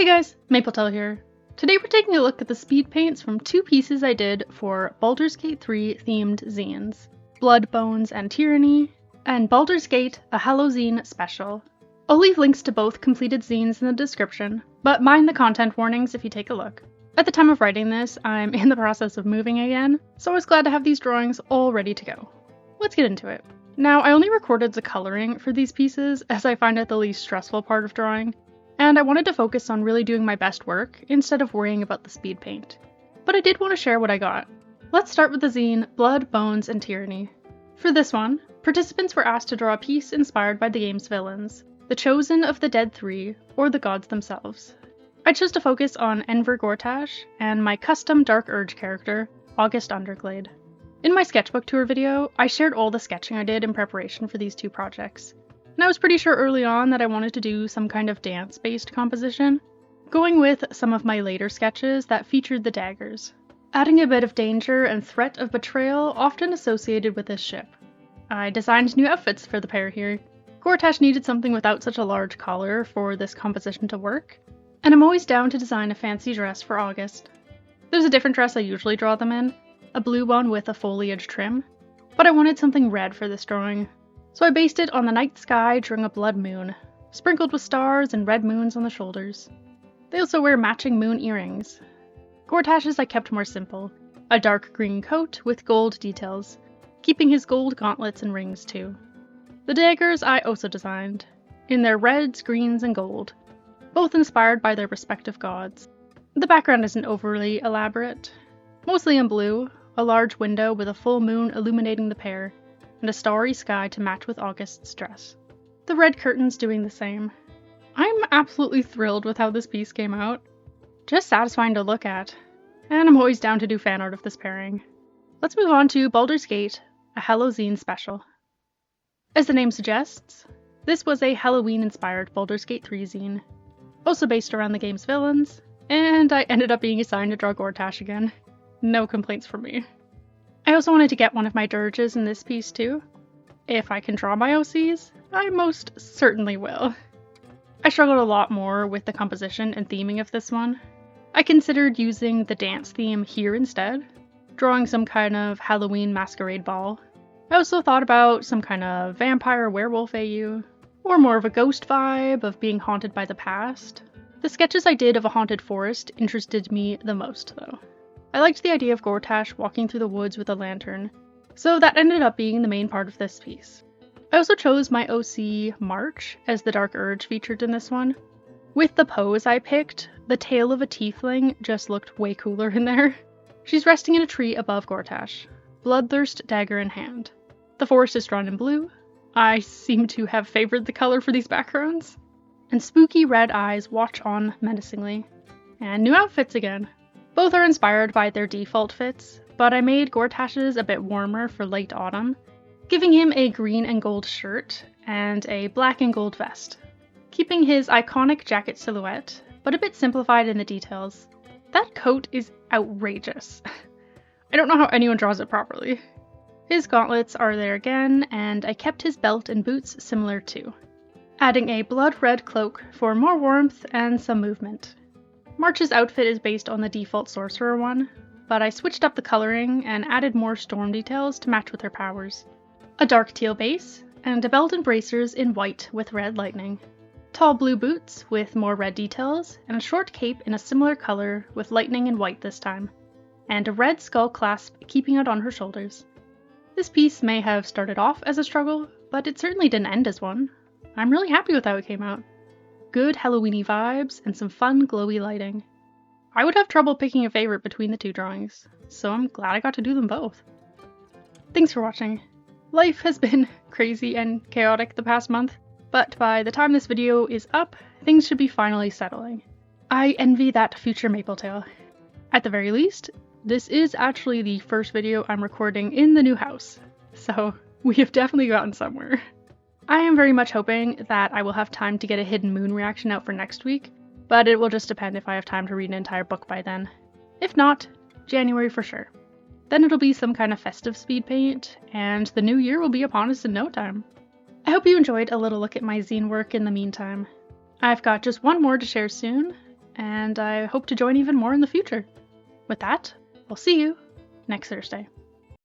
guys, Mapletail here. Today we're taking a look at the speed paints from two pieces I did for Baldur's Gate 3 themed zines, Blood, Bones, and Tyranny, and Baldur's Gate, a Hallo-zine special. I'll leave links to both completed zines in the description, but mind the content warnings if you take a look. At the time of writing this, I'm in the process of moving again, so I was glad to have these drawings all ready to go. Let's get into it. Now, I only recorded the coloring for these pieces as I find it the least stressful part of drawing, and I wanted to focus on really doing my best work instead of worrying about the speed paint. But I did want to share what I got. Let's start with the zine Blood, Bones, and Tyranny. For this one, participants were asked to draw a piece inspired by the game's villains, the Chosen of the Dead Three, or the gods themselves. I chose to focus on Enver Gortash and my custom Dark Urge character, August Underglade. In my sketchbook tour video, I shared all the sketching I did in preparation for these two projects. And I was pretty sure early on that I wanted to do some kind of dance-based composition, going with some of my later sketches that featured the daggers, adding a bit of danger and threat of betrayal often associated with this ship. I designed new outfits for the pair here. Gortash needed something without such a large collar for this composition to work, and I'm always down to design a fancy dress for August. There's a different dress I usually draw them in, a blue one with a foliage trim, but I wanted something red for this drawing. So I based it on the night sky during a blood moon, sprinkled with stars and red moons on the shoulders. They also wear matching moon earrings. Gortash's I kept more simple, a dark green coat with gold details, keeping his gold gauntlets and rings too. The daggers I also designed, in their reds, greens, and gold, both inspired by their respective gods. The background isn't overly elaborate, mostly in blue, a large window with a full moon illuminating the pair, and a starry sky to match with August's dress. The red curtains doing the same. I'm absolutely thrilled with how this piece came out. Just satisfying to look at, and I'm always down to do fan art of this pairing. Let's move on to Baldur's Gate, a Hallo-zine special. As the name suggests, this was a Halloween-inspired Baldur's Gate 3 zine, also based around the game's villains, and I ended up being assigned to draw Gortash again. No complaints from me. I also wanted to get one of my dirges in this piece too. If I can draw my OCs, I most certainly will. I struggled a lot more with the composition and theming of this one. I considered using the dance theme here instead, drawing some kind of Halloween masquerade ball. I also thought about some kind of vampire werewolf AU, or more of a ghost vibe of being haunted by the past. The sketches I did of a haunted forest interested me the most though. I liked the idea of Gortash walking through the woods with a lantern, so that ended up being the main part of this piece. I also chose my OC March as the Dark Urge featured in this one. With the pose I picked, the tail of a tiefling just looked way cooler in there. She's resting in a tree above Gortash, bloodthirst dagger in hand. The forest is drawn in blue. I seem to have favored the color for these backgrounds. And spooky red eyes watch on menacingly. And new outfits again. Both are inspired by their default fits, but I made Gortash's a bit warmer for late autumn, giving him a green and gold shirt and a black and gold vest, keeping his iconic jacket silhouette, but a bit simplified in the details. That coat is outrageous. I don't know how anyone draws it properly. His gauntlets are there again, and I kept his belt and boots similar too, adding a blood red cloak for more warmth and some movement. March's outfit is based on the default sorcerer one, but I switched up the coloring and added more storm details to match with her powers. A dark teal base, and a belt and bracers in white with red lightning. Tall blue boots with more red details, and a short cape in a similar color with lightning in white this time, and a red skull clasp keeping it on her shoulders. This piece may have started off as a struggle, but it certainly didn't end as one. I'm really happy with how it came out. Good Halloween-y vibes and some fun glowy lighting. I would have trouble picking a favorite between the two drawings, so I'm glad I got to do them both. Thanks for watching. Life has been crazy and chaotic the past month, but by the time this video is up, things should be finally settling. I envy that future Mapletail. At the very least, this is actually the first video I'm recording in the new house, so we have definitely gotten somewhere. I am very much hoping that I will have time to get a Hidden Moon reaction out for next week, but it will just depend if I have time to read an entire book by then. If not, January for sure. Then it'll be some kind of festive speed paint, and the new year will be upon us in no time. I hope you enjoyed a little look at my zine work in the meantime. I've got just one more to share soon, and I hope to join even more in the future. With that, I'll see you next Thursday.